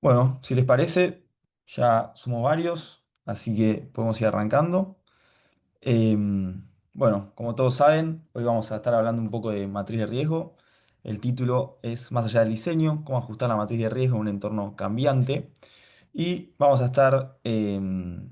Bueno, si les parece, ya somos varios, así que podemos ir arrancando. Bueno, como todos saben, hoy vamos a estar hablando un poco de matriz de riesgo. El título es Más allá del diseño, cómo ajustar la matriz de riesgo en un entorno cambiante. Y vamos a estar, bueno,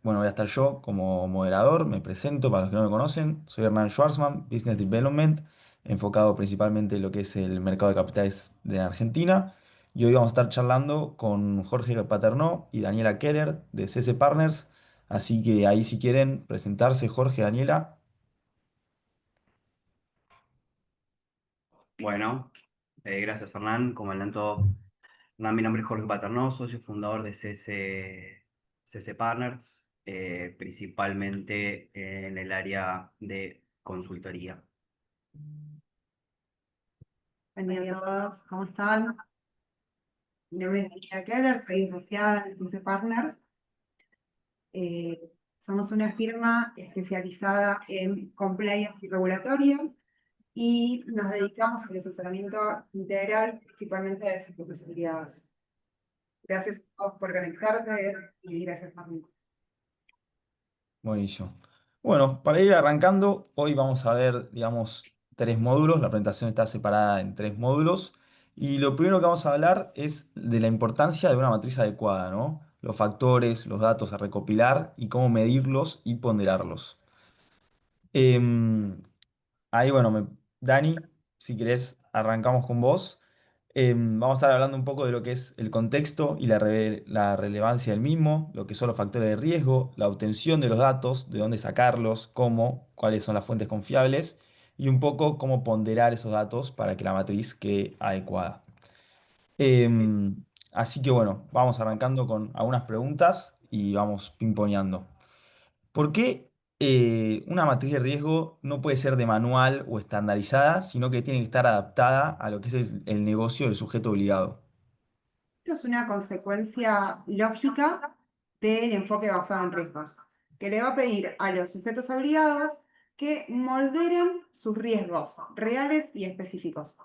voy a estar yo como moderador, me presento para los que no me conocen. Soy Hernán Schwarzman, Business Development, enfocado principalmente en lo que es el mercado de capitales de Argentina. Y hoy vamos a estar charlando con Jorge Paternò y Daniela Keller de CS Partners. Así que ahí si quieren presentarse, Jorge, Daniela. Bueno, gracias Hernán. Como adelantó Hernán, mi nombre es Jorge Paternò, socio fundador de CS Partners, principalmente en el área de consultoría. Buen día a todos, ¿cómo están? Mi nombre es Daniela Keller, soy asociada en CC Partners. Eh, Somos una firma especializada en compliance y regulatorio y nos dedicamos al asesoramiento integral, principalmente de sectores afiliados. Gracias a todos por conectarte y gracias por Buenísimo. Bueno, para ir arrancando, hoy vamos a ver, digamos, tres módulos. La presentación está separada en tres módulos. Y lo primero que vamos a hablar es de la importancia de una matriz adecuada, ¿no? Los factores, los datos a recopilar y cómo medirlos y ponderarlos. Em, Ahí, bueno, Dani, si querés, arrancamos con vos. Vamos a estar hablando un poco de lo que es el contexto y la relevancia del mismo, lo que son los factores de riesgo, la obtención de los datos, de dónde sacarlos, cómo, cuáles son las fuentes confiables y un poco cómo ponderar esos datos para que la matriz quede adecuada. Así que bueno, vamos arrancando con algunas preguntas y vamos pimponeando. ¿Por qué una matriz de riesgo no puede ser de manual o estandarizada, sino que tiene que estar adaptada a lo que es el negocio del sujeto obligado? Esto es una consecuencia lógica del enfoque basado en riesgos, que le va a pedir a los sujetos obligados que molderen sus riesgos reales y específicos.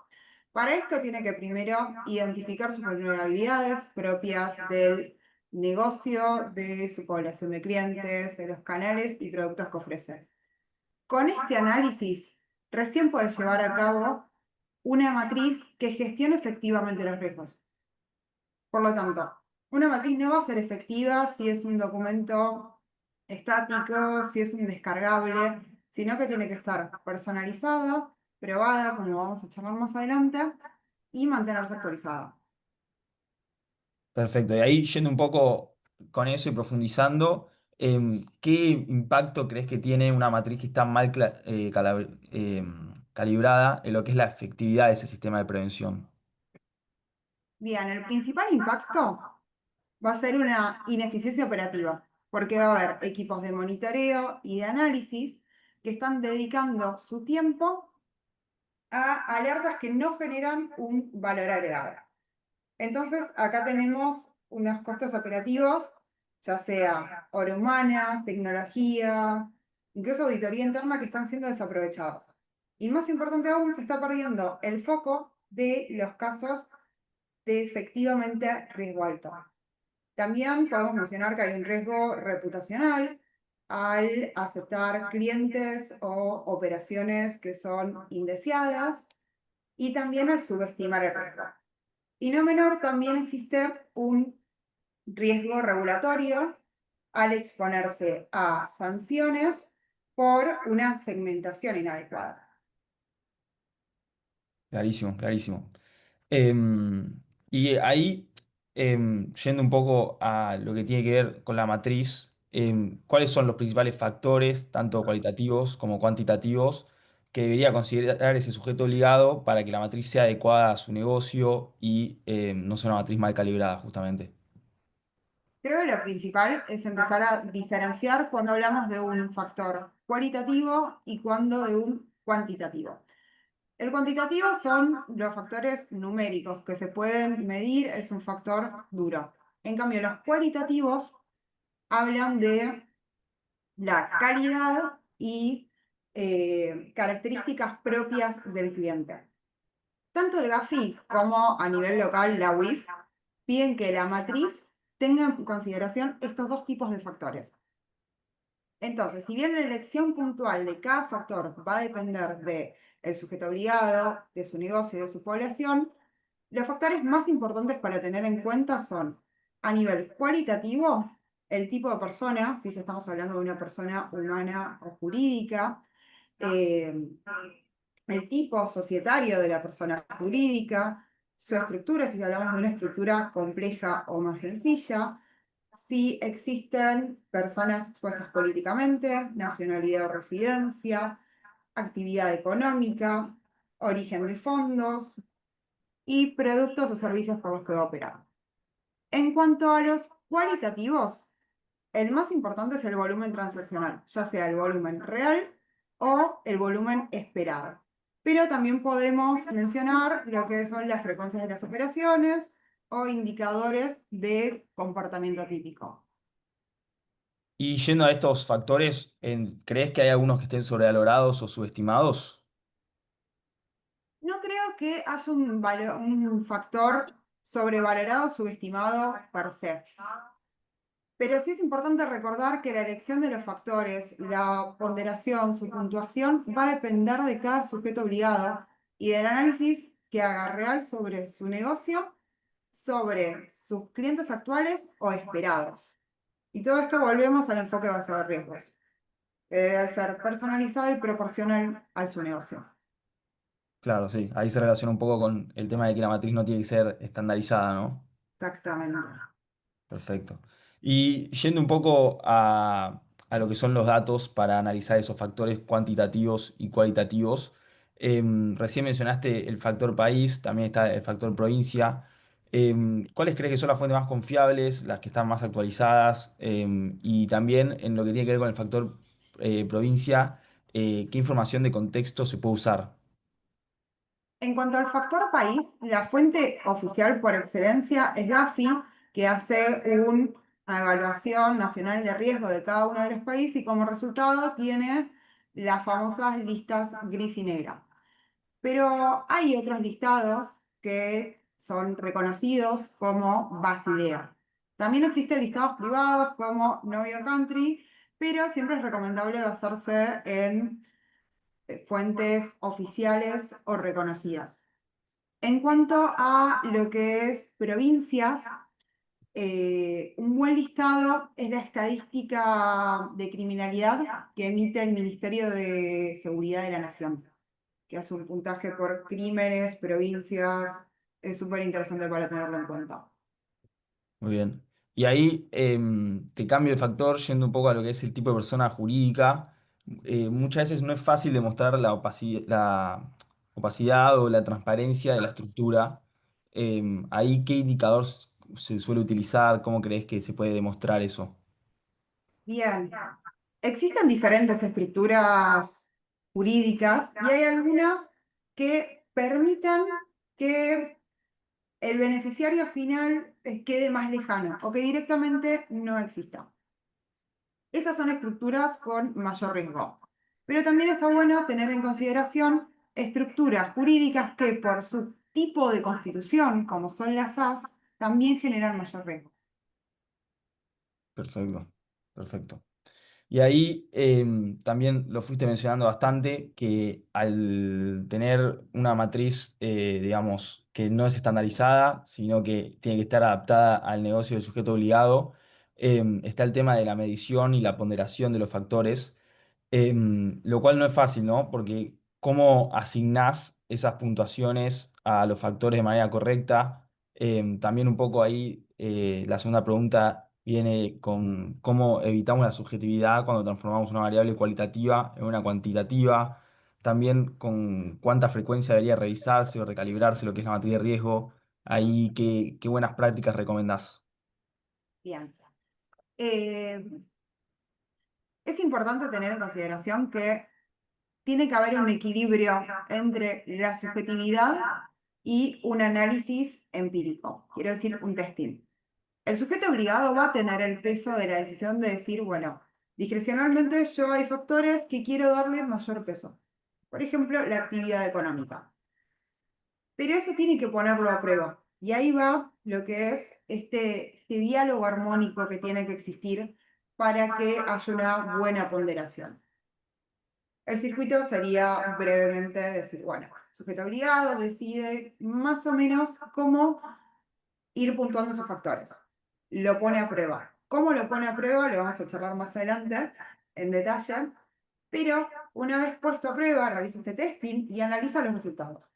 Para esto tiene que primero identificar sus vulnerabilidades propias del negocio, de su población de clientes, de los canales y productos que ofrece. Con este análisis, recién puede llevar a cabo una matriz que gestione efectivamente los riesgos. Por lo tanto, una matriz no va a ser efectiva si es un documento estático, si es un descargable, sino que tiene que estar personalizada, probada, como vamos a charlar más adelante, y mantenerse actualizada. Perfecto. Y ahí yendo un poco con eso y profundizando, ¿qué impacto crees que tiene una matriz que está mal calibrada en lo que es la efectividad de ese sistema de prevención? Bien, el principal impacto va a ser una ineficiencia operativa, porque va a haber equipos de monitoreo y de análisis que están dedicando su tiempo a alertas que no generan un valor agregado. Entonces, acá tenemos unos costos operativos, ya sea hora humana, tecnología, incluso auditoría interna, que están siendo desaprovechados. Y más importante aún, se está perdiendo el foco de los casos de efectivamente riesgo alto. También podemos mencionar que hay un riesgo reputacional al aceptar clientes o operaciones que son indeseadas y también al subestimar el riesgo. Y no menor, también existe un riesgo regulatorio al exponerse a sanciones por una segmentación inadecuada. Clarísimo, clarísimo. Y ahí, yendo un poco a lo que tiene que ver con la matriz, ¿cuáles son los principales factores, tanto cualitativos como cuantitativos, que debería considerar ese sujeto obligado para que la matriz sea adecuada a su negocio y no sea una matriz mal calibrada, justamente? Creo que lo principal es empezar a diferenciar cuando hablamos de un factor cualitativo y cuando de un cuantitativo. El cuantitativo son los factores numéricos que se pueden medir, es un factor duro. En cambio, los cualitativos hablan de la calidad y características propias del cliente. Tanto el GAFI como a nivel local la UIF piden que la matriz tenga en consideración estos dos tipos de factores. Entonces, si bien la elección puntual de cada factor va a depender del sujeto obligado, de su negocio y de su población, los factores más importantes para tener en cuenta son, a nivel cualitativo, el tipo de persona, si estamos hablando de una persona humana o jurídica, eh, el tipo societario de la persona jurídica, su estructura, si hablamos de una estructura compleja o más sencilla, si existen personas expuestas políticamente, nacionalidad o residencia, actividad económica, origen de fondos y productos o servicios por los que va a operar. En cuanto a los cualitativos, el más importante es el volumen transaccional, ya sea el volumen real o el volumen esperado. Pero también podemos mencionar lo que son las frecuencias de las operaciones o indicadores de comportamiento típico. Y yendo a estos factores, ¿crees que hay algunos que estén sobrevalorados o subestimados? No creo que haya un factor sobrevalorado o subestimado per se. Pero sí es importante recordar que la elección de los factores, la ponderación, su puntuación, va a depender de cada sujeto obligado y del análisis que haga real sobre su negocio, sobre sus clientes actuales o esperados. Y todo esto volvemos al enfoque basado en riesgos, que debe ser personalizado y proporcional a su negocio. Claro, sí, ahí se relaciona un poco con el tema de que la matriz no tiene que ser estandarizada, ¿no? Exactamente. Perfecto. Y yendo un poco a lo que son los datos para analizar esos factores cuantitativos y cualitativos, recién mencionaste el factor país, también está el factor provincia. ¿Cuáles crees que son las fuentes más confiables, las que están más actualizadas? Y también en lo que tiene que ver con el factor provincia, ¿qué información de contexto se puede usar? En cuanto al factor país, la fuente oficial por excelencia es Gafi, que hace una evaluación nacional de riesgo de cada uno de los países y como resultado tiene las famosas listas gris y negra. Pero hay otros listados que son reconocidos como Basilea. También existen listados privados como Know Your Country, pero siempre es recomendable basarse en fuentes oficiales o reconocidas. En cuanto a lo que es provincias, un buen listado es la estadística de criminalidad que emite el Ministerio de Seguridad de la Nación, que hace un puntaje por crímenes, provincias, es súper interesante para tenerlo en cuenta. Muy bien. Y ahí te cambio de factor yendo un poco a lo que es el tipo de persona jurídica. Muchas veces no es fácil demostrar la opacidad o la transparencia de la estructura. Ahí, ¿qué indicador se suele utilizar? ¿Cómo crees que se puede demostrar eso? Bien, existen diferentes estructuras jurídicas y hay algunas que permitan que el beneficiario final quede más lejano o que directamente no exista. Esas son estructuras con mayor riesgo. Pero también está bueno tener en consideración estructuras jurídicas que por su tipo de constitución, como son las SAS, también generan mayor riesgo. Perfecto, perfecto. Y ahí también lo fuiste mencionando bastante, que al tener una matriz, digamos, que no es estandarizada, sino que tiene que estar adaptada al negocio del sujeto obligado, está el tema de la medición y la ponderación de los factores, lo cual no es fácil, ¿no? Porque cómo asignás esas puntuaciones a los factores de manera correcta. También un poco ahí la segunda pregunta viene con cómo evitamos la subjetividad cuando transformamos una variable cualitativa en una cuantitativa. También con cuánta frecuencia debería revisarse o recalibrarse lo que es la materia de riesgo. Ahí, ¿qué buenas prácticas recomendás? Bien. Eh, es importante tener en consideración que tiene que haber un equilibrio entre la subjetividad y un análisis empírico, quiero decir, un testing. El sujeto obligado va a tener el peso de la decisión de decir, bueno, discrecionalmente yo hay factores que quiero darle mayor peso. Por ejemplo, la actividad económica. Pero eso tiene que ponerlo a prueba. Y ahí va lo que es este diálogo armónico que tiene que existir para que haya una buena ponderación. El circuito sería brevemente decir, bueno, sujeto obligado decide más o menos cómo ir puntuando esos factores. Lo pone a prueba. ¿Cómo lo pone a prueba? Lo vamos a charlar más adelante en detalle. Pero una vez puesto a prueba, realiza este testing y analiza los resultados.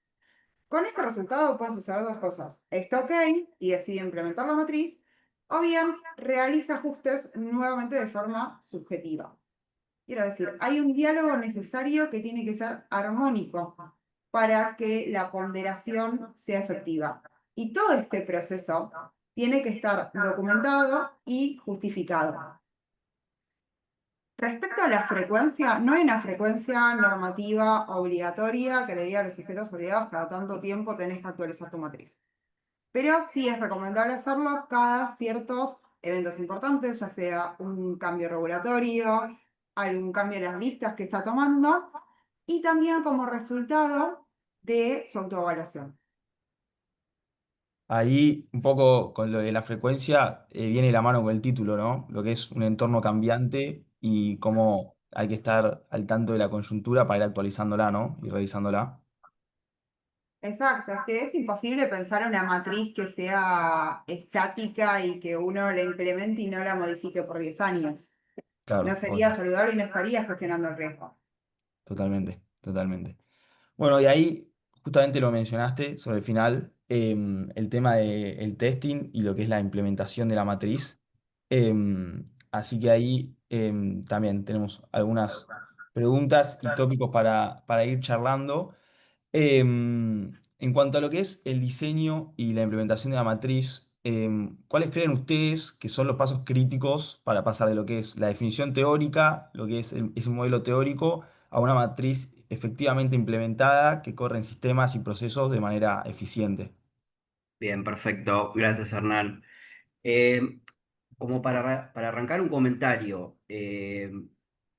Con este resultado pueden suceder dos cosas. Está ok y decide implementar la matriz, o bien realiza ajustes nuevamente de forma subjetiva. Quiero decir, hay un diálogo necesario que tiene que ser armónico para que la ponderación sea efectiva. Y todo este proceso tiene que estar documentado y justificado. Respecto a la frecuencia, no hay una frecuencia normativa obligatoria que le diga a los sujetos obligados cada tanto tiempo tenés que actualizar tu matriz. Pero sí es recomendable hacerlo cada ciertos eventos importantes, ya sea un cambio regulatorio, algún cambio en las listas que está tomando, y también como resultado de su autoevaluación. Ahí, un poco con lo de la frecuencia, viene la mano con el título, ¿no? Lo que es un entorno cambiante y cómo hay que estar al tanto de la coyuntura para ir actualizándola, ¿no? Y revisándola. Exacto, es que es imposible pensar una matriz que sea estática y que uno la implemente y no la modifique por 10 años. No Claro, sería obvio. saludable y no estaría gestionando el riesgo. Totalmente, totalmente. Bueno, y ahí justamente lo mencionaste sobre el final, el tema del testing y lo que es la implementación de la matriz. Así que ahí también tenemos algunas preguntas y tópicos para ir charlando. En cuanto a lo que es el diseño y la implementación de la matriz, ¿cuáles creen ustedes que son los pasos críticos para pasar de lo que es la definición teórica, lo que es ese modelo teórico, a una matriz efectivamente implementada que corre en sistemas y procesos de manera eficiente? Bien, perfecto. Gracias, Hernán. Eh, Como para arrancar un comentario,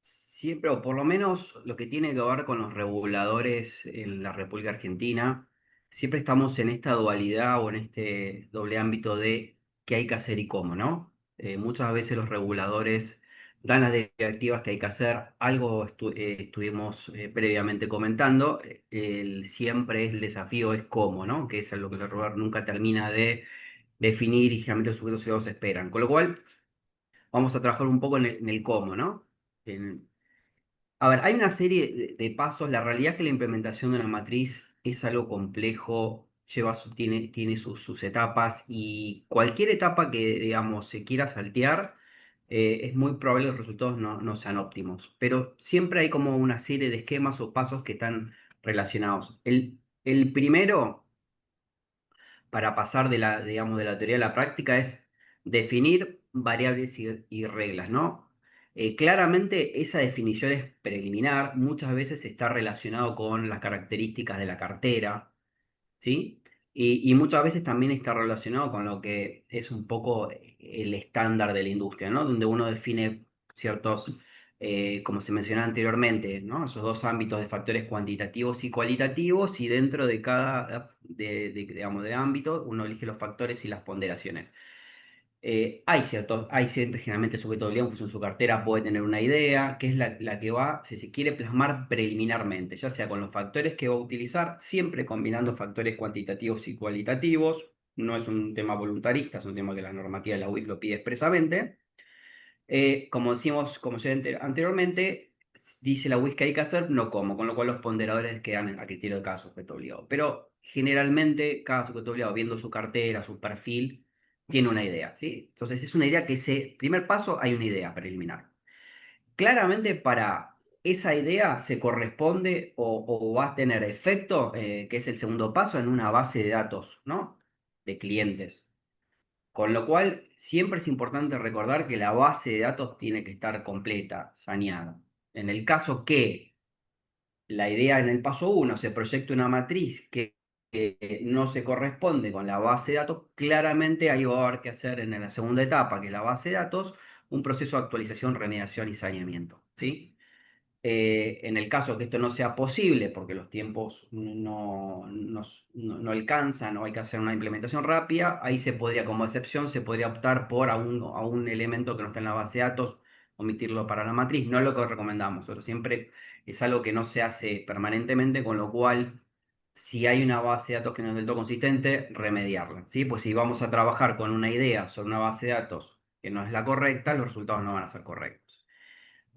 siempre, o por lo menos lo que tiene que ver con los reguladores en la República Argentina, siempre estamos en esta dualidad o en este doble ámbito de qué hay que hacer y cómo, ¿no? Muchas veces los reguladores dan las directivas que hay que hacer, algo estuvimos previamente comentando, siempre el desafío es cómo, ¿no? Que es lo que el regulador nunca termina de definir y generalmente los sujetos ciudadanos esperan. Con lo cual, vamos a trabajar un poco en el cómo, ¿no? En- a ver, hay una serie de pasos. La realidad es que la implementación de una matriz es algo complejo, tiene sus etapas y cualquier etapa que, digamos, se quiera saltear, es muy probable que los resultados no sean óptimos. Pero siempre hay como una serie de esquemas o pasos que están relacionados. El primero para pasar digamos, de la teoría a la práctica es definir variables y reglas, ¿no? Claramente esa definición es preliminar, muchas veces está relacionado con las características de la cartera, ¿sí? Y muchas veces también está relacionado con lo que es un poco el estándar de la industria, ¿no? Donde uno define ciertos, como se mencionaba anteriormente, ¿no? Esos dos ámbitos de factores cuantitativos y cualitativos, y dentro de cada, digamos, de ámbito, uno elige los factores y las ponderaciones. Hay siempre, generalmente, el sujeto de obligación en función de su cartera puede tener una idea, que es la que va, si se quiere, plasmar preliminarmente, ya sea con los factores que va a utilizar, siempre combinando factores cuantitativos y cualitativos. No es un tema voluntarista, es un tema que la normativa de la UIC lo pide expresamente. Como decimos, como ya anteriormente, dice la WIS que hay que hacer, no como, con lo cual los ponderadores quedan a criterio de cada sujeto obligado. Pero generalmente cada sujeto obligado, viendo su cartera, su perfil, tiene una idea, ¿sí? Entonces es una idea que primer paso, hay una idea preliminar. Claramente para esa idea se corresponde o va a tener efecto, que es el segundo paso, en una base de datos, ¿no? De clientes. Con lo cual, siempre es importante recordar que la base de datos tiene que estar completa, saneada. En el caso que la idea en el paso uno se proyecte una matriz que no se corresponde con la base de datos, claramente ahí va a haber que hacer en la segunda etapa, que es la base de datos, un proceso de actualización, remediación y saneamiento, ¿sí? En el caso que esto no sea posible, porque los tiempos no alcanzan o hay que hacer una implementación rápida, ahí se podría, como excepción, se podría optar por a un elemento que no está en la base de datos, omitirlo para la matriz. No es lo que recomendamos. Nosotros siempre es algo que no se hace permanentemente, con lo cual, si hay una base de datos que no es del todo consistente, remediarla, ¿sí? Pues si vamos a trabajar con una idea sobre una base de datos que no es la correcta, los resultados no van a ser correctos.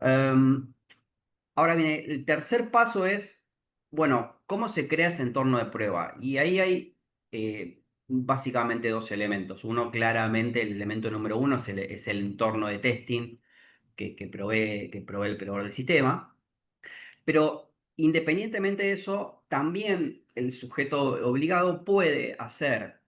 Em, Ahora viene, el tercer paso es, bueno, ¿cómo se crea ese entorno de prueba? Y ahí hay básicamente dos elementos. Uno, claramente, el elemento número uno es el entorno de testing que provee el proveedor del sistema. Pero independientemente de eso, también el sujeto obligado puede hacer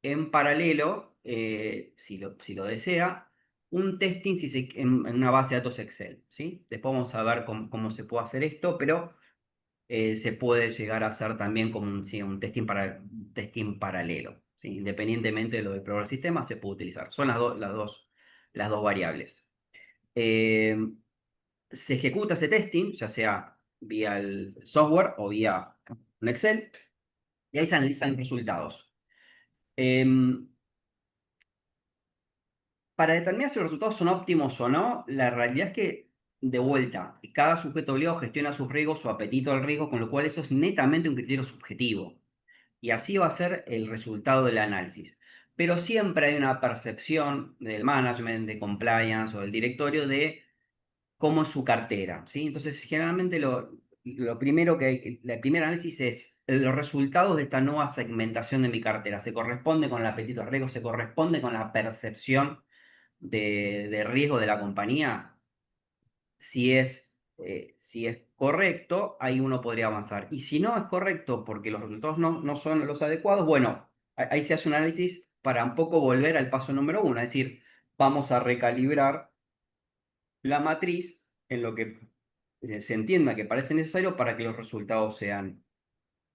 en paralelo, si lo desea, un testing en una base de datos Excel, ¿sí? Después vamos a ver cómo se puede hacer esto, pero se puede llegar a hacer también como sí, un testing paralelo, ¿sí? Independientemente de lo del proveedor del sistema, se puede utilizar. Son las dos variables. Eh, Se ejecuta ese testing, ya sea vía el software o vía un Excel, y ahí se analizan resultados. Em, Para determinar si los resultados son óptimos o no, la realidad es que, de vuelta, cada sujeto obligado gestiona sus riesgos, su apetito al riesgo, con lo cual eso es netamente un criterio subjetivo. Y así va a ser el resultado del análisis. Pero siempre hay una percepción del management, de compliance o del directorio de cómo es su cartera, ¿sí? Entonces, generalmente lo primero el primer análisis es los resultados de esta nueva segmentación de mi cartera. ¿Se corresponde con el apetito al riesgo? ¿Se corresponde con la percepción de riesgo de la compañía? Si es correcto, ahí uno podría avanzar. Y si no es correcto porque los resultados no son los adecuados, bueno, ahí se hace un análisis para un poco volver al paso número uno, es decir, vamos a recalibrar la matriz en lo que se entienda que parece necesario para que los resultados sean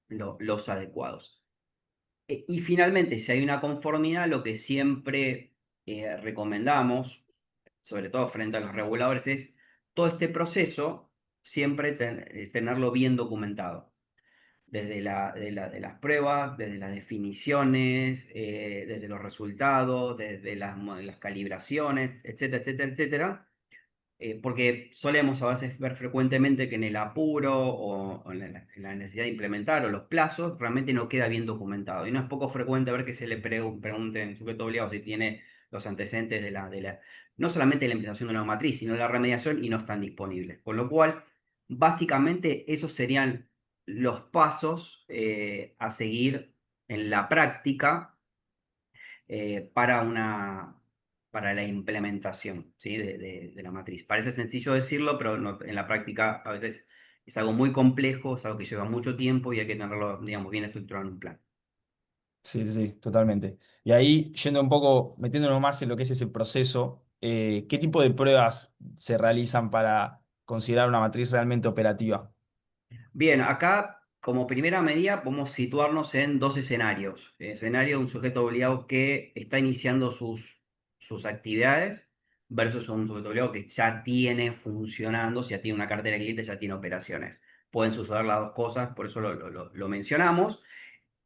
los adecuados. Y finalmente, si hay una conformidad, lo que siempre recomendamos, sobre todo frente a los reguladores, es todo este proceso siempre tenerlo bien documentado. Desde de las pruebas, desde las definiciones, desde los resultados, desde las calibraciones, etcétera, etcétera, etcétera, porque solemos a veces ver frecuentemente que en el apuro o en la necesidad de implementar o los plazos realmente no queda bien documentado. Y no es poco frecuente ver que se le pregunte en sujeto obligado si tiene los antecedentes no solamente de la implementación de una matriz, sino de la remediación y no están disponibles. Con lo cual, básicamente esos serían los pasos a seguir en la práctica para para la implementación, ¿sí? De la matriz. Parece sencillo decirlo, pero en la práctica a veces es algo muy complejo, es algo que lleva mucho tiempo y hay que tenerlo, digamos, bien estructurado en un plan. Sí, sí, sí, totalmente. Y ahí, yendo un poco, metiéndonos más en lo que es ese proceso, ¿qué tipo de pruebas se realizan para considerar una matriz realmente operativa? Bien, acá como primera medida podemos situarnos en dos escenarios. El escenario de un sujeto obligado que está iniciando sus actividades versus un sujeto obligado que ya tiene funcionando, si ya tiene una cartera de clientes, ya tiene operaciones. Pueden suceder las dos cosas, por eso lo mencionamos.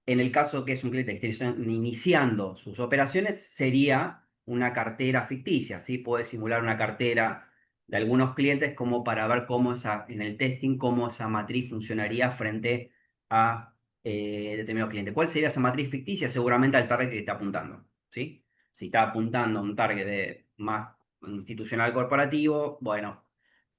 En el caso que es un cliente que esté iniciando sus operaciones, sería una cartera ficticia, ¿sí? Puede simular una cartera de algunos clientes como para ver en el testing, cómo esa matriz funcionaría frente a determinado cliente. ¿Cuál sería esa matriz ficticia? Seguramente al target que está apuntando, ¿sí? Si está apuntando a un target de más institucional corporativo, bueno,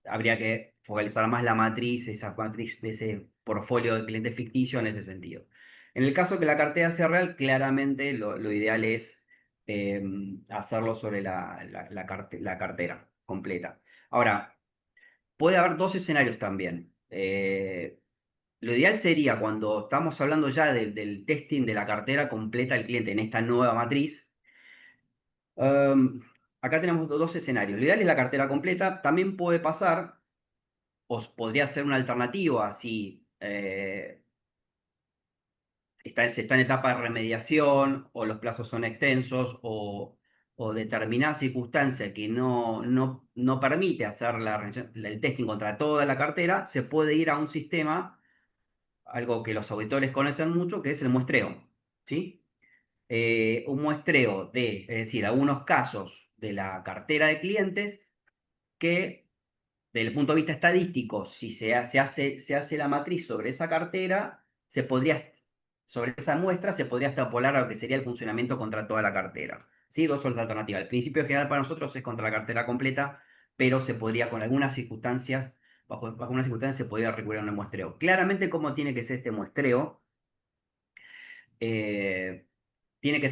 habría que focalizar más esa matriz de ese portfolio de clientes ficticio en ese sentido. En el caso que la cartera sea real, claramente lo ideal es eh, hacerlo sobre la cartera completa. Ahora, puede haber dos escenarios también. Lo ideal sería cuando estamos hablando ya del testing de la cartera completa del cliente en esta nueva matriz. Acá tenemos dos escenarios. Lo ideal es la cartera completa. También puede pasar, o podría ser una alternativa, si se está en etapa de remediación o los plazos son extensos o determinada circunstancia que no permite hacer el testing contra toda la cartera, se puede ir a un sistema, algo que los auditores conocen mucho, que es el muestreo, ¿sí? Un muestreo es decir, algunos casos de la cartera de clientes que, desde el punto de vista estadístico, si se hace la matriz sobre esa cartera, sobre esa muestra, se podría extrapolar a lo que sería el funcionamiento contra toda la cartera. ¿Sí? Dos son las alternativas. El principio general para nosotros es contra la cartera completa, pero se podría, con algunas circunstancias, bajo algunas circunstancias, se podría recurrir a un muestreo. Claramente, ¿cómo tiene que ser este muestreo? Eh, tiene que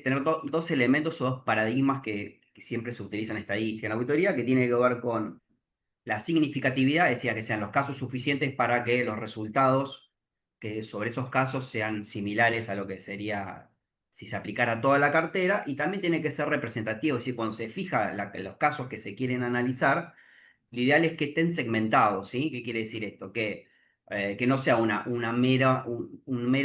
tener dos elementos o dos paradigmas que siempre se utilizan en estadística, en auditoría, que tiene que ver con la significatividad, decía que sean los casos suficientes para que los resultados que sobre esos casos sean similares a lo que sería si se aplicara toda la cartera, y también tiene que ser representativo, es decir, cuando se fija los casos que se quieren analizar, lo ideal es que estén segmentados, ¿sí? ¿Qué quiere decir esto? Que no sea una mera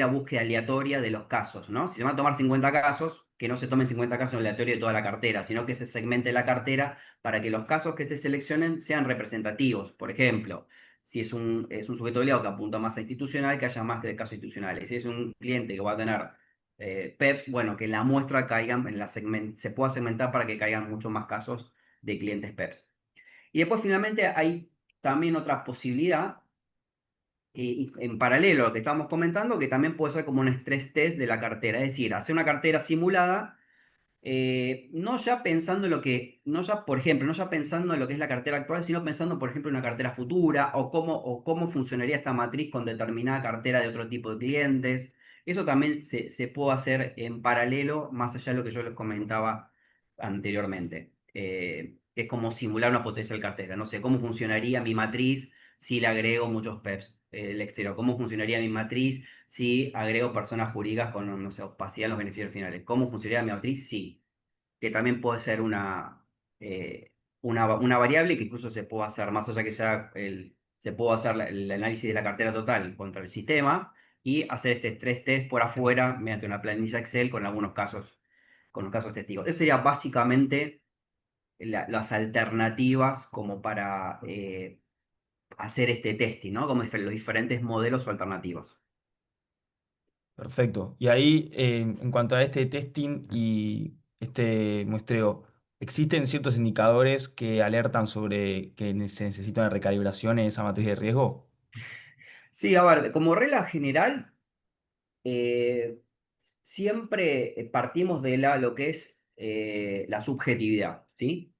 búsqueda aleatoria de los casos, ¿no? Si se van a tomar 50 casos, que no se tomen 50 casos aleatorios de toda la cartera, sino que se segmente la cartera para que los casos que se seleccionen sean representativos. Por ejemplo, si es un sujeto obligado que apunta más a institucional, que haya más de casos institucionales. Si es un cliente que va a tener PEPs, bueno, que en la muestra caigan, se pueda segmentar para que caigan muchos más casos de clientes PEPs. Y después finalmente hay también otra posibilidad, y en paralelo a lo que estamos comentando, que también puede ser como un stress test de la cartera, es decir, hacer una cartera simulada, no ya pensando en no ya, por ejemplo, no ya pensando en lo que es la cartera actual, sino pensando, por ejemplo, en una cartera futura, o cómo funcionaría esta matriz con determinada cartera de otro tipo de clientes. Eso también se puede hacer en paralelo, más allá de lo que yo les comentaba anteriormente, que es como simular una potencial cartera. No sé, cómo funcionaría mi matriz si le agrego muchos PEPs del exterior, cómo funcionaría mi matriz si agrego personas jurídicas con, no sé, opacidad en los beneficios finales. ¿Cómo funcionaría mi matriz? Sí, que también puede ser una variable que incluso se puede hacer, más allá que se puede hacer el análisis de la cartera total contra el sistema y hacer este stress test por afuera mediante una planilla Excel con los casos testigos. Eso sería básicamente las alternativas como para hacer este testing, ¿no? Como los diferentes modelos o alternativas. Perfecto. Y ahí, en cuanto a este testing y este muestreo, ¿existen ciertos indicadores que alertan sobre que se necesita una recalibración en esa matriz de riesgo? Sí, a ver, como regla general, eh, siempre partimos de lo que es la subjetividad, ¿sí?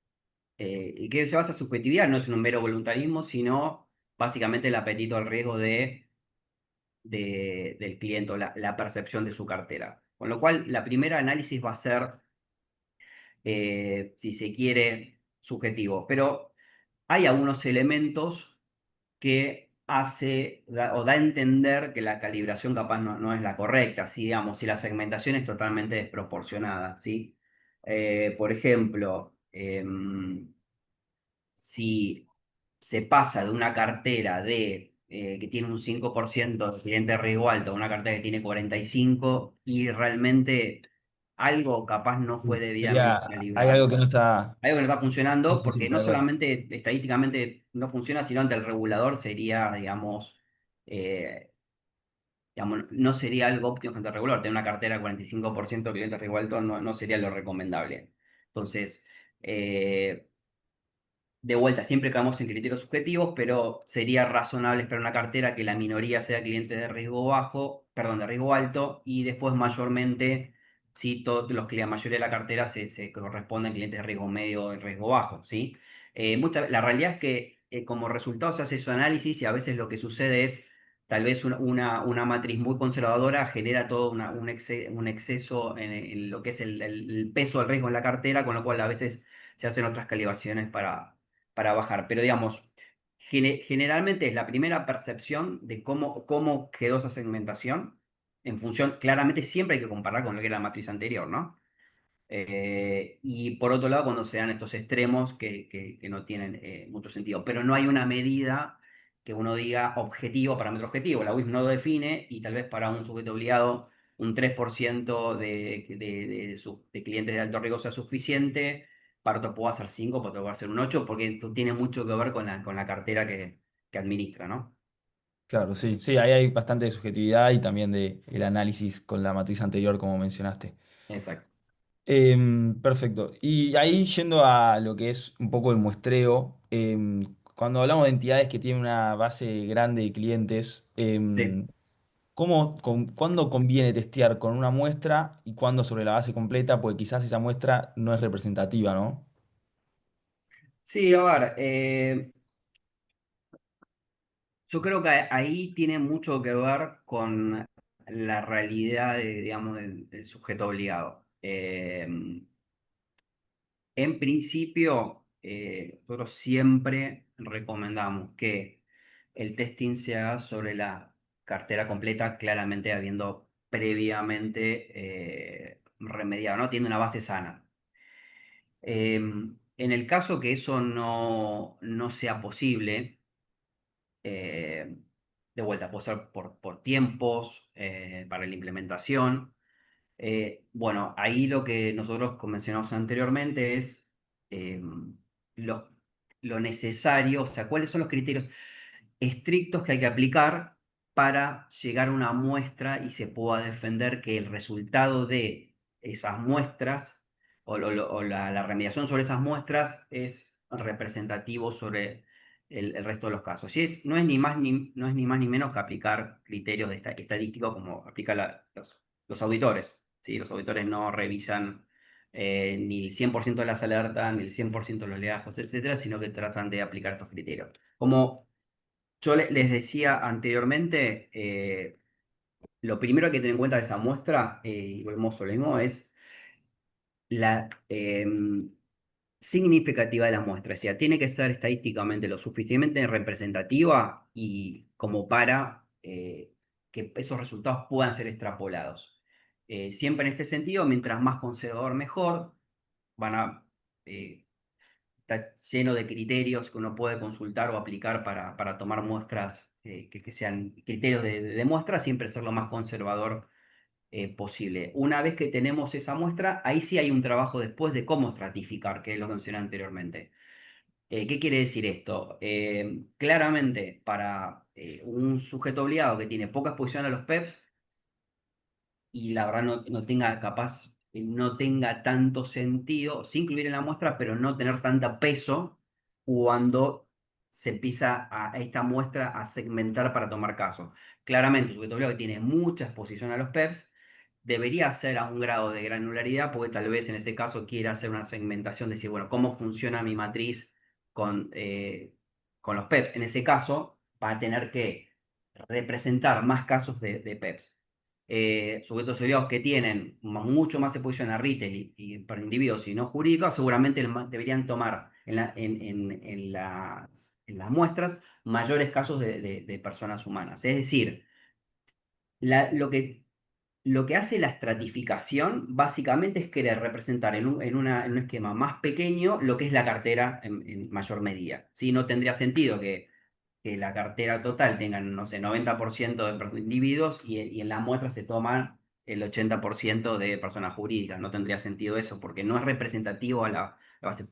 ¿Y qué se basa en subjetividad? No es en un mero voluntarismo, sino básicamente el apetito al riesgo del cliente, o la percepción de su cartera. Con lo cual, la primera análisis va a ser, si se quiere, subjetivo. Pero hay algunos elementos que o da a entender que la calibración capaz no es la correcta, ¿sí? Digamos, si la segmentación es totalmente desproporcionada, ¿sí? Por ejemplo, si se pasa de una cartera que tiene un 5% de cliente de riesgo alto a una cartera que tiene 45%, y realmente algo capaz no fue debidamente Hay algo que calibrado. no está, Algo que no está no funcionando, sé si porque está no de acuerdo. solamente estadísticamente no funciona, sino ante el regulador sería, eh, digamos, no sería algo óptimo frente al regulador. Tener una cartera de 45% de clientes de riesgo alto no sería lo recomendable. Entonces, de vuelta, siempre caemos en criterios subjetivos, pero sería razonable esperar una cartera que la minoría sea clientes de riesgo bajo, perdón, de riesgo alto, y después mayormente, si la mayoría de la cartera se corresponde a clientes de riesgo medio o de riesgo bajo, ¿sí? La realidad es que como resultado se hace su análisis, y a veces lo que sucede es tal vez una matriz muy conservadora genera todo un exceso en lo que es el peso del riesgo en la cartera, con lo cual a veces se hacen otras calibraciones para bajar. Pero digamos, generalmente es la primera percepción de cómo quedó esa segmentación. En función, claramente siempre hay que comparar con lo que era la matriz anterior, ¿no? Y por otro lado, cuando se dan estos extremos que no tienen mucho sentido, pero no hay una medida que uno diga objetivo, parámetro objetivo. La UIF no lo define, y tal vez para un sujeto obligado un 3% de clientes de alto riesgo sea suficiente, para otro puedo hacer 5, para otro puedo hacer un 8, porque esto tiene mucho que ver con la cartera que administra, ¿no? Claro, sí, sí, ahí hay bastante de subjetividad y también de el análisis con la matriz anterior, como mencionaste. Exacto. Perfecto. Y ahí yendo a lo que es un poco el muestreo, cuando hablamos de entidades que tienen una base grande de clientes, Sí. ¿cuándo conviene testear con una muestra y cuándo sobre la base completa? Porque quizás esa muestra no es representativa, ¿no? Sí, a ver, yo creo que ahí tiene mucho que ver con la realidad, digamos, del sujeto obligado. En principio, nosotros siempre recomendamos que el testing se haga sobre la cartera completa, claramente habiendo previamente remediado, ¿no? Tiene una base sana. En el caso que eso no sea posible, eh, de vuelta, puede ser por tiempos, para la implementación. Bueno, ahí lo que nosotros mencionamos anteriormente es eh, lo, lo necesario, o sea, cuáles son los criterios estrictos que hay que aplicar para llegar a una muestra y se pueda defender que el resultado de esas muestras o la remediación sobre esas muestras es representativo sobre el resto de los casos. Y no es ni más no es ni más ni menos que aplicar criterios de estadísticos como aplican los auditores. ¿Sí? Los auditores no revisan ni el 100% de las alertas, ni el 100% de los legajos, etcétera, sino que tratan de aplicar estos criterios. Como yo les decía anteriormente, lo primero que hay que tener en cuenta de esa muestra, y volvemos a lo mismo, es la significativa de la muestra. O sea, tiene que ser estadísticamente lo suficientemente representativa y como para que esos resultados puedan ser extrapolados. Siempre en este sentido, mientras más conservador, mejor. Van a Está lleno de criterios que uno puede consultar o aplicar para tomar muestras, que sean criterios de muestra, siempre ser lo más conservador posible. Una vez que tenemos esa muestra, ahí sí hay un trabajo después de cómo estratificar, que es lo que mencioné anteriormente. ¿Qué quiere decir esto? Claramente, para un sujeto obligado que tiene poca exposición a los PEPs, y la verdad no tenga capaz, no tenga tanto sentido, sí incluir en la muestra, pero no tener tanta peso cuando se empieza a esta muestra a segmentar para tomar casos. Claramente, un sujeto obligado que tiene mucha exposición a los PEPs debería ser a un grado de granularidad, porque tal vez en ese caso quiera hacer una segmentación, decir, bueno, ¿cómo funciona mi matriz con los PEPs? En ese caso, va a tener que representar más casos de PEPs. Sujetos obligados que tienen mucho más exposición a retail y para individuos y no jurídicos, seguramente deberían tomar en las muestras mayores casos de personas humanas. Es decir, lo que hace la estratificación básicamente es querer representar en un esquema más pequeño lo que es la cartera en mayor medida. ¿Sí? No tendría sentido que la cartera total tengan, no sé, 90% de individuos y en las muestras se toman el 80% de personas jurídicas. No tendría sentido eso porque no es representativo a la base.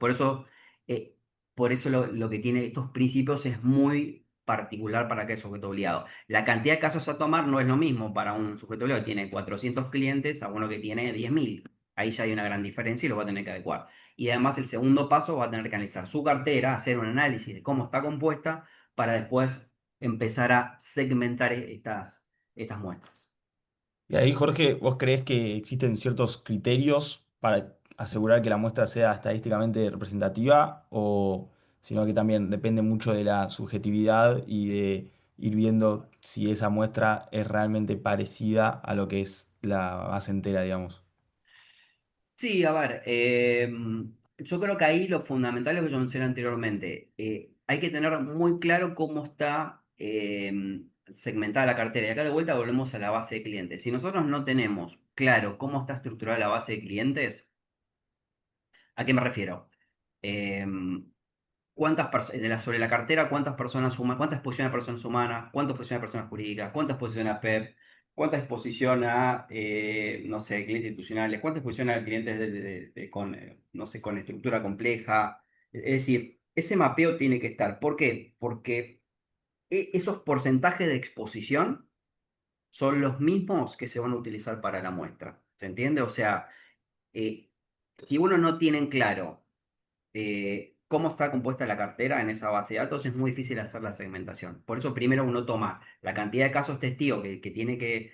Eh, por eso lo que tiene estos principios es muy particular para aquel sujeto obligado. La cantidad de casos a tomar no es lo mismo para un sujeto obligado que tiene 400 clientes a uno que tiene 10.000. Ahí ya hay una gran diferencia y lo va a tener que adecuar. Y además el segundo paso va a tener que analizar su cartera, hacer un análisis de cómo está compuesta para después empezar a segmentar estas muestras. Y ahí, Jorge, ¿vos creés que existen ciertos criterios para asegurar que la muestra sea estadísticamente representativa o sino que también depende mucho de la subjetividad y de ir viendo si esa muestra es realmente parecida a lo que es la base entera, digamos? Sí, a ver, yo creo que ahí lo fundamental es lo que yo mencioné anteriormente. Hay que tener muy claro cómo está segmentada la cartera. Y acá de vuelta volvemos a la base de clientes. Si nosotros no tenemos claro cómo está estructurada la base de clientes, ¿a qué me refiero? Em, sobre la cartera, cuántas personas suman, cuántas posiciones de personas humanas, cuántas posiciones de personas jurídicas, cuántas posiciones PEP, cuánta exposición a, no sé, clientes institucionales, cuánta exposición a clientes con, no sé, con estructura compleja. Es decir, ese mapeo tiene que estar. ¿Por qué? Porque esos porcentajes de exposición son los mismos que se van a utilizar para la muestra. ¿Se entiende? O sea, eh, si uno no tiene en claro cómo está compuesta la cartera en esa base de datos, es muy difícil hacer la segmentación. Por eso primero uno toma la cantidad de casos testigos que tiene que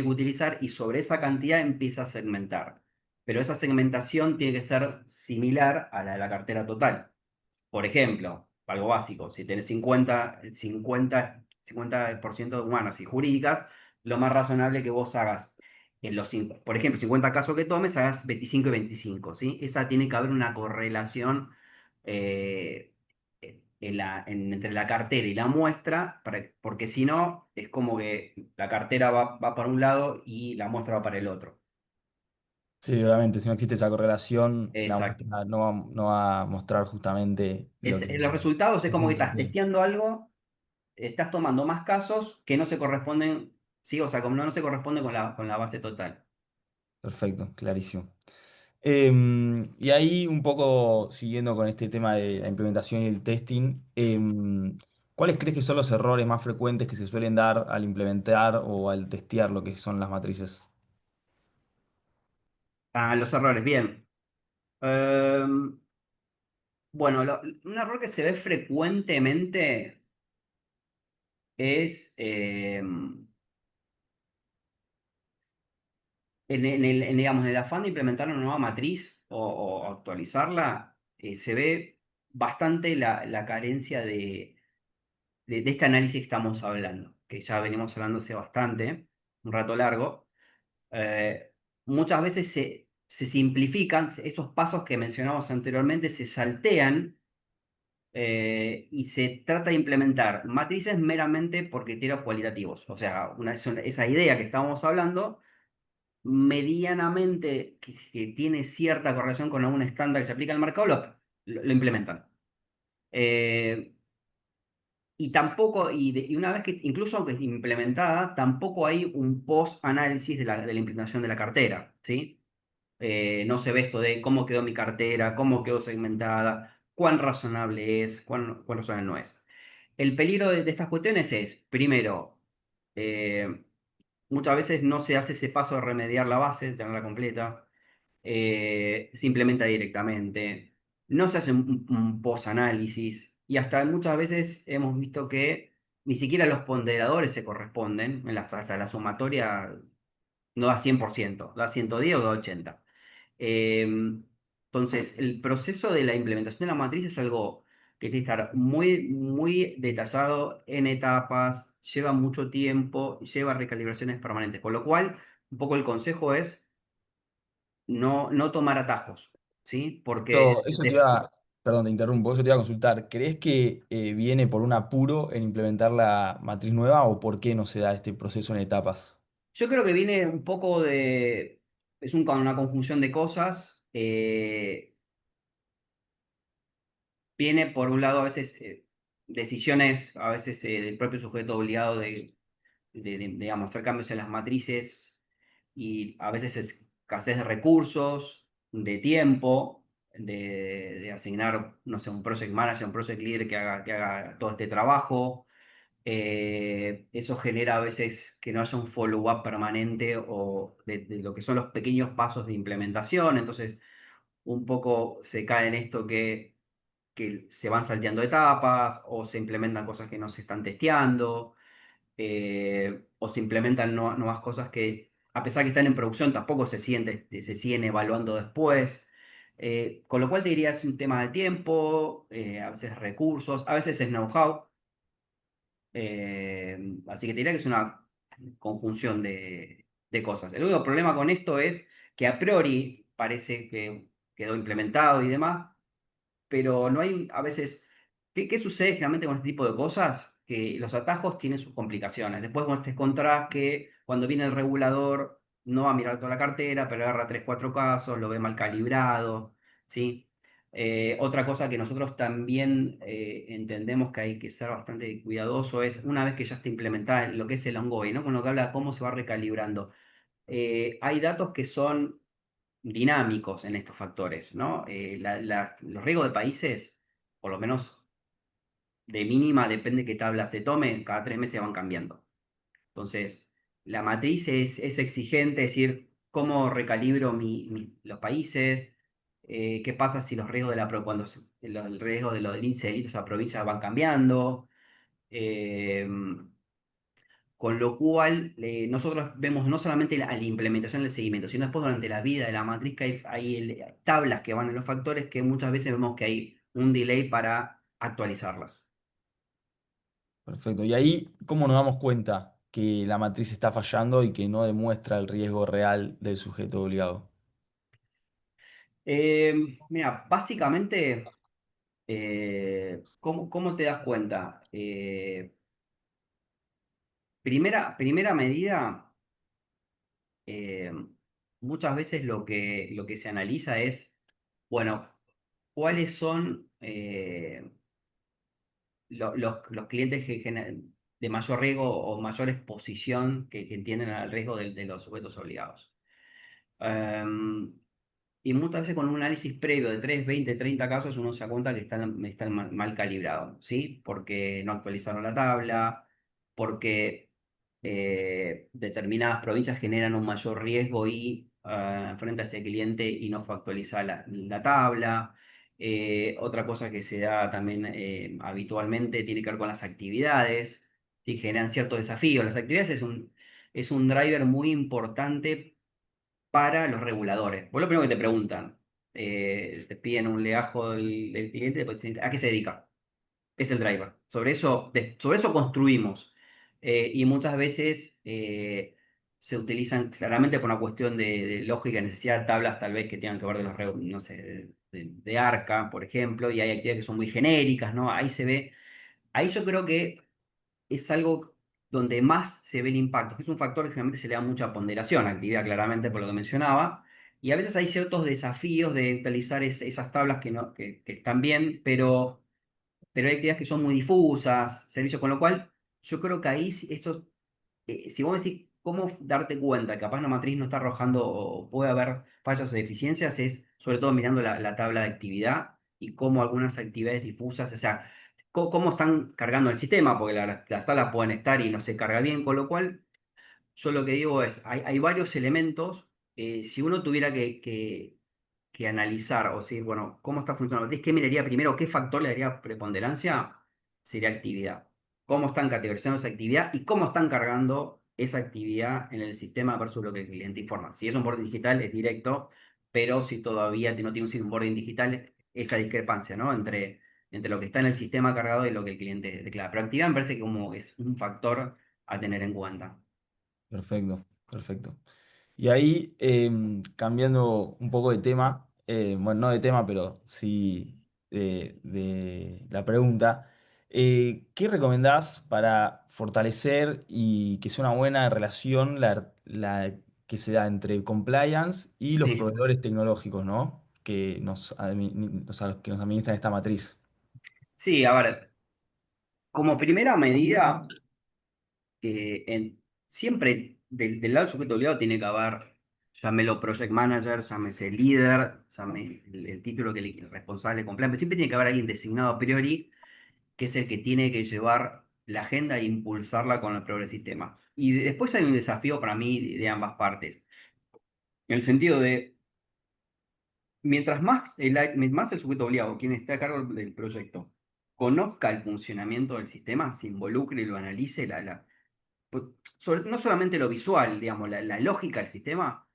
utilizar y sobre esa cantidad empieza a segmentar. Pero esa segmentación tiene que ser similar a la de la cartera total. Por ejemplo, algo básico, si tenés 50% de humanas y jurídicas, lo más razonable que vos hagas por ejemplo, 50 casos que tomes, hagas 25 y 25, ¿sí? Esa tiene que haber una correlación eh, entre la cartera y la muestra, porque si no, es como que la cartera va para un lado y la muestra va para el otro. Sí, obviamente, si no existe esa correlación, la Exacto. muestra no va a mostrar justamente lo que Los resultados es se como que tiene que estás hacer. testeando algo, estás tomando más casos que no se corresponden, sí, o sea, como no se corresponde con la base total. Perfecto, clarísimo. Y ahí un poco siguiendo con este tema de la implementación y el testing, ¿cuáles crees que son los errores más frecuentes que se suelen dar al implementar o al testear lo que son las matrices? Ah, los errores, bien. Em, bueno, un error que se ve frecuentemente es digamos, en el afán de implementar una nueva matriz o actualizarla, se ve bastante la carencia de este análisis que estamos hablando, que ya venimos hablando hace bastante, un rato largo. eh, Muchas veces se simplifican, estos pasos que mencionamos anteriormente se saltean y se trata de implementar matrices meramente por criterios cualitativos. O sea, esa idea que estábamos hablando, medianamente que tiene cierta correlación con algún estándar que se aplica al mercado, lo implementan. Eh, y tampoco, y una vez que, incluso aunque es implementada, tampoco hay un post-análisis de la implementación de la cartera, ¿sí? No se ve esto de cómo quedó mi cartera, cómo quedó segmentada, cuán razonable es, cuán razonable no es. El peligro de estas cuestiones es, primero, eh, muchas veces no se hace ese paso de remediar la base, de tenerla completa, se implementa directamente, no se hace un post-análisis y hasta muchas veces hemos visto que ni siquiera los ponderadores se corresponden, hasta la sumatoria no da 100%, da 110 o da 80. Eh, entonces, el proceso de la implementación de la matriz es algo que tiene que estar muy, muy detallado en etapas, lleva mucho tiempo, lleva recalibraciones permanentes, con lo cual, un poco el consejo es no tomar atajos, ¿sí? Porque Eso te iba, perdón, te interrumpo, eso te iba a consultar. ¿Crees que viene por un apuro en implementar la matriz nueva o por qué no se da este proceso en etapas? yo creo que viene un poco una conjunción de cosas. Viene por un lado a veces decisiones, a veces del propio sujeto obligado digamos, hacer cambios en las matrices y a veces escasez de recursos, de tiempo, de asignar, no sé, un project manager, un project leader que haga todo este trabajo. Eso genera a veces que no haya un follow-up permanente o de lo que son los pequeños pasos de implementación. Entonces, un poco se cae en esto que se van salteando etapas o se implementan cosas que no se están testeando o se implementan nuevas cosas que a pesar que están en producción tampoco se siguen evaluando después. Con lo cual te diría es un tema de tiempo, a veces recursos, a veces es know-how. Así que te diría que es una conjunción de cosas. El único problema con esto es que a priori parece que quedó implementado y demás, pero no hay a veces. ¿Qué sucede generalmente con este tipo de cosas? Que los atajos tienen sus complicaciones. Después vos te encontrás que cuando viene el regulador no va a mirar toda la cartera, pero agarra 3 4 casos, lo ve mal calibrado, ¿sí? Otra cosa que nosotros también entendemos que hay que ser bastante cuidadoso es una vez que ya está implementada lo que es el ongoing, ¿no? Con lo que habla de cómo se va recalibrando. Hay datos que son dinámicos en estos factores, ¿no? Los riesgos de países, por lo menos de mínima, depende qué tabla se tome, cada 3 meses van cambiando. Entonces, la matriz es exigente, es decir, cómo recalibro los países, qué pasa si los riesgos de el riesgo de del índice de delitos a provincias van cambiando. eh, con lo cual, nosotros vemos no solamente la implementación del seguimiento, sino después durante la vida de la matriz que hay tablas que van en los factores que muchas veces vemos que hay un delay para actualizarlas. Perfecto. Y ahí, ¿cómo nos damos cuenta que la matriz está fallando y que no demuestra el riesgo real del sujeto obligado? Mira, básicamente, ¿cómo te das cuenta? Primera medida, eh, muchas veces lo que se analiza es, bueno, cuáles son los clientes de mayor riesgo o mayor exposición que tienen al riesgo de los sujetos obligados. Em, Y muchas veces con un análisis previo de 3 20 30 casos uno se da cuenta que están mal calibrados, ¿sí? Porque no actualizaron la tabla, porque determinadas provincias generan un mayor riesgo y frente a ese cliente y no fue actualizada la tabla. Otra cosa que se da también habitualmente tiene que ver con las actividades, ¿sí? Generan cierto desafío. Las actividades es un driver muy importante para los reguladores. Vos lo primero que te preguntan, te piden un legajo del cliente, después te dicen, ¿a qué se dedica? Es el driver. Sobre eso construimos. Y muchas veces se utilizan claramente por una cuestión de lógica y necesidad tablas tal vez que tengan que ver de no sé, de ARCA, por ejemplo, y hay actividades que son muy genéricas, ¿no? Ahí se ve. Ahí yo creo que es algo donde más se ve el impacto, que es un factor que generalmente se le da mucha ponderación, actividad claramente por lo que mencionaba, y a veces hay ciertos desafíos de utilizar esas tablas que están bien, pero hay actividades que son muy difusas, servicios, con lo cual yo creo que ahí si vos decís cómo darte cuenta que capaz una matriz no está arrojando o puede haber fallas o deficiencias, es sobre todo mirando la tabla de actividad y cómo algunas actividades difusas, o sea, cómo están cargando el sistema, porque las tablas pueden estar y no se carga bien, con lo cual yo lo que digo es, hay varios elementos, si uno tuviera que analizar o decir, bueno, ¿cómo está funcionando la matriz? ¿Qué miraría primero? ¿Qué factor le daría preponderancia? Sería actividad. ¿Cómo están categorizando esa actividad y cómo están cargando esa actividad en el sistema versus lo que el cliente informa? Si es un boarding digital, es directo, pero si todavía no tiene un boarding digital, es la discrepancia, ¿no? Entre lo que está en el sistema cargado y lo que el cliente declara. Pero actividad me parece que como es un factor a tener en cuenta. Perfecto, perfecto. Y ahí, cambiando un poco de tema, bueno, no de tema, pero sí de la pregunta, ¿qué recomendás para fortalecer y que sea una buena relación la que se da entre compliance y los Sí, proveedores tecnológicos, ¿no? Que nos administran esta matriz? sí, a ver, como primera medida. Siempre del lado del sujeto obligado tiene que haber, llámelo project manager, llámese líder, llame el título que el responsable compliance, siempre tiene que haber alguien designado a priori que es el que tiene que llevar la agenda e impulsarla con el progreso del sistema. Y después hay un desafío para mí de ambas partes, en el sentido de, mientras más el sujeto obligado, quien está a cargo del proyecto, conozca el funcionamiento del sistema, se involucre y lo analice, pues, no solamente lo visual, digamos, la lógica del sistema,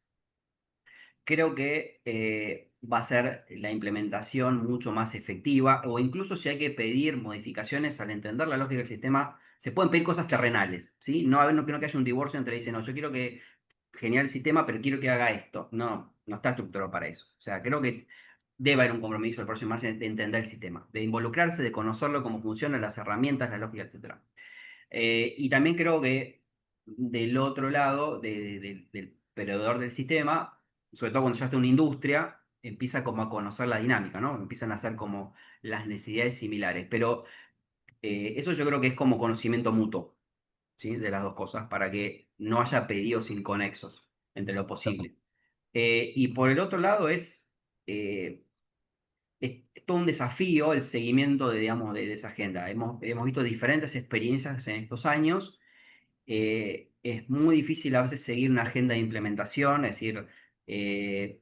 creo que va a ser la implementación mucho más efectiva, o incluso si hay que pedir modificaciones al entender la lógica del sistema, se pueden pedir cosas terrenales, ¿sí? No que haya un divorcio entre dicen, no, yo quiero que genial el sistema, pero quiero que haga esto. No, no está estructurado para eso. O sea, creo que debe haber un compromiso del próximo margen de entender el sistema, de involucrarse, de conocerlo, cómo funcionan las herramientas, la lógica, etcétera. Y también creo que del otro lado, del proveedor del sistema, sobre todo cuando ya está una industria, empieza como a conocer la dinámica, ¿no? Empiezan a hacer como las necesidades similares, pero eso yo creo que es como conocimiento mutuo, ¿sí? De las dos cosas, para que no haya pedidos inconexos entre lo posible. Y por el otro lado eh, es todo un desafío el seguimiento de, digamos, de esa agenda. Hemos visto diferentes experiencias en estos años. Es muy difícil a veces seguir una agenda de implementación, es decir, eh,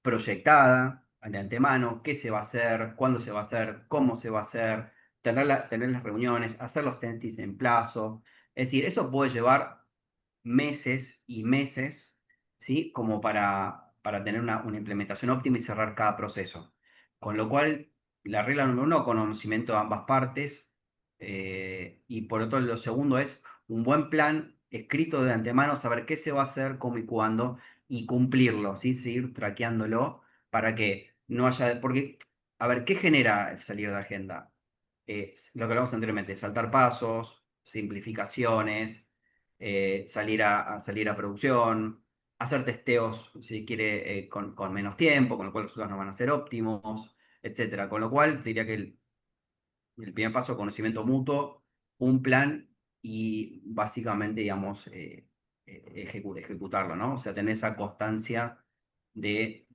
proyectada de antemano, qué se va a hacer, cuándo se va a hacer, cómo se va a hacer, tener las reuniones, hacer los tentis en plazo. Es decir, eso puede llevar meses y meses, ¿sí? Como para tener una implementación óptima y cerrar cada proceso. Con lo cual, la regla número uno, conocimiento de ambas partes. Y por otro, lo segundo es un buen plan escrito de antemano, saber qué se va a hacer, cómo y cuándo, y cumplirlo, ¿sí? Seguir traqueándolo para que no haya. Porque, a ver, ¿qué genera el salir de agenda? Lo que hablamos anteriormente, saltar pasos, simplificaciones, salir a producción, hacer testeos, si quiere, con menos tiempo, con lo cual los resultados no van a ser óptimos, etcétera. Con lo cual, diría que el primer paso, conocimiento mutuo, un plan y básicamente, digamos, ejecutarlo, ¿no? O sea, tener esa constancia de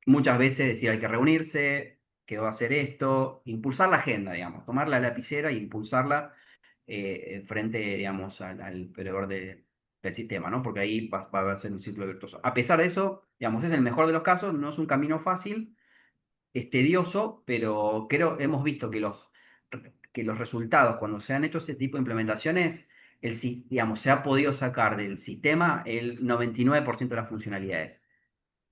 muchas veces decir hay que reunirse, que va a hacer esto, impulsar la agenda, digamos, tomar la lapicera e impulsarla frente, digamos, al proveedor del sistema, ¿no? Porque ahí va a ser un ciclo virtuoso. A pesar de eso, digamos, es el mejor de los casos, no es un camino fácil, es tedioso, pero creo, hemos visto que los resultados, cuando se han hecho este tipo de implementaciones, digamos, se ha podido sacar del sistema el 99% de las funcionalidades.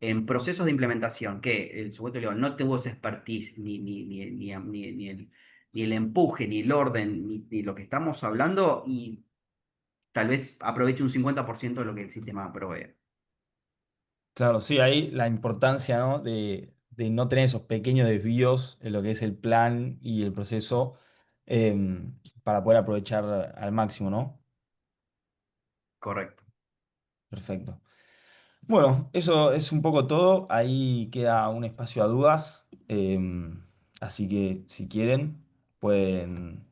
En procesos de implementación, que el sujeto legal no tuvo esa expertise, ni el empuje, ni el orden, ni lo que estamos hablando, y tal vez aproveche un 50% de lo que el sistema provee. Claro, sí, ahí la importancia, ¿no? de no tener esos pequeños desvíos en lo que es el plan y el proceso para poder aprovechar al máximo, ¿no? Correcto. Perfecto. Bueno, eso es un poco todo. Ahí queda un espacio a dudas. Así que si quieren, pueden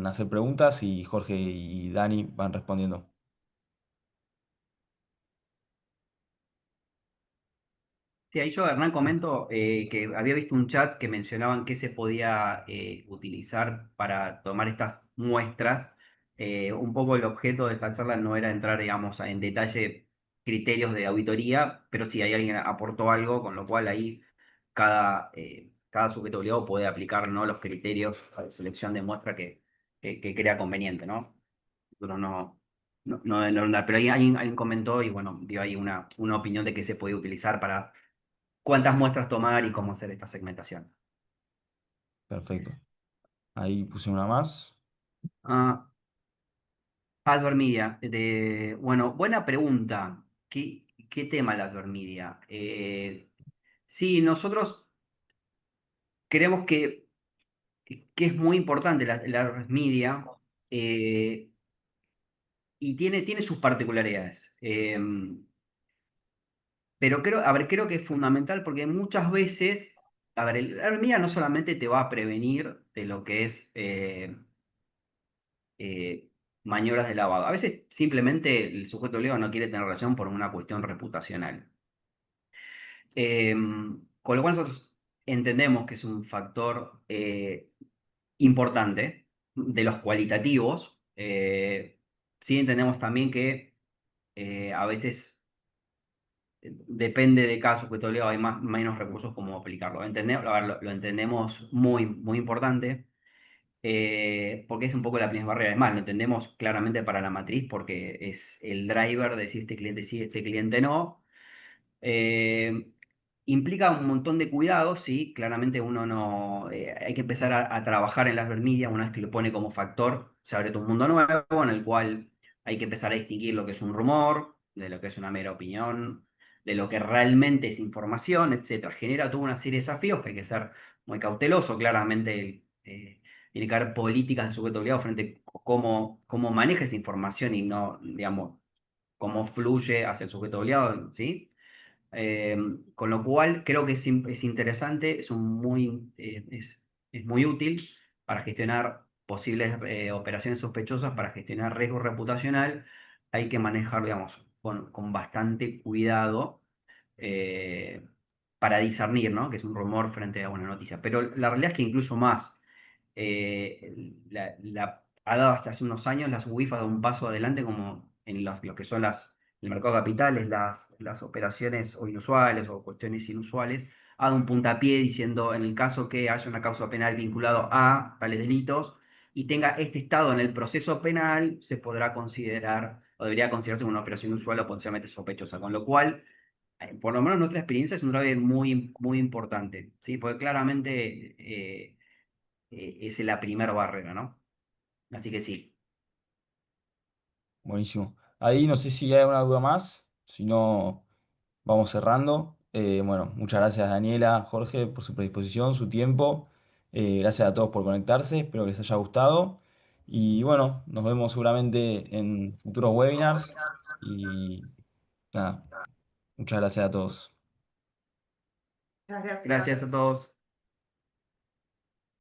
hacer preguntas y Jorge y Dani van respondiendo. Sí, ahí yo, Hernán, comento que había visto un chat que mencionaban que se podía utilizar para tomar estas muestras. Un poco el objeto de esta charla no era entrar, digamos, en detalle criterios de auditoría, pero sí, ahí alguien aportó algo, con lo cual ahí cada sujeto obligado puede aplicar, ¿no?, los criterios de selección de muestra que crea conveniente, ¿no? Nosotros no, pero ahí alguien comentó y bueno, dio ahí una opinión de que se puede utilizar para cuántas muestras tomar y cómo hacer esta segmentación. Perfecto. Ahí puse una más. Ah, Adverb Media, bueno, buena pregunta. ¿Qué tema la Adverb Media? Sí, nosotros creemos que es muy importante la Adverb Media eh, y tiene sus particularidades. Pero creo que es fundamental porque muchas veces, a ver, la Adverb Media no solamente te va a prevenir de lo que es eh, maniobras de lavado. A veces simplemente el sujeto obligado no quiere tener relación por una cuestión reputacional. Con lo cual nosotros entendemos que es un factor importante de los cualitativos. Sí entendemos también que a veces depende de cada sujeto obligado, hay menos recursos como aplicarlo. Entendemos, a ver, lo entendemos muy, muy importante. Porque es un poco la primera barrera. Es más, lo entendemos claramente para la matriz porque es el driver de si este cliente sí, este cliente no. Eh, Implica un montón de cuidados, sí, claramente uno no, hay que empezar a trabajar en las media una vez que lo pone como factor, se abre todo un mundo nuevo en el cual hay que empezar a distinguir lo que es un rumor, de lo que es una mera opinión, de lo que realmente es información, etcétera. Genera toda una serie de desafíos que hay que ser muy cauteloso, claramente tiene que haber políticas del sujeto obligado frente a cómo maneja esa información y no, digamos, cómo fluye hacia el sujeto obligado, ¿sí? Eh, con lo cual creo que es interesante, es muy útil para gestionar posibles operaciones sospechosas, para gestionar riesgo reputacional. Hay que manejarlo, digamos, con bastante cuidado eh, para discernir, ¿no? Que es un rumor frente a una noticia. Pero la realidad es que incluso más. Ha dado hasta hace unos años las UIF ha dado un paso adelante como en lo que son el mercado de capitales, las operaciones o inusuales o cuestiones inusuales, ha dado un puntapié diciendo en el caso que haya una causa penal vinculado a tales delitos y tenga este estado en el proceso penal, se podrá considerar o debería considerarse una operación usual o potencialmente sospechosa, con lo cual, por lo menos nuestra experiencia es un driver muy, muy importante, ¿sí? Porque claramente es la primera barrera, ¿no? Así que sí. Buenísimo. Ahí no sé si hay alguna duda más, si no, vamos cerrando. Bueno, muchas gracias Daniela, Jorge, por su predisposición, su tiempo. Gracias a todos por conectarse, espero que les haya gustado. Y bueno, nos vemos seguramente en futuros webinars. Y nada, muchas gracias a todos. Muchas gracias. Gracias a todos.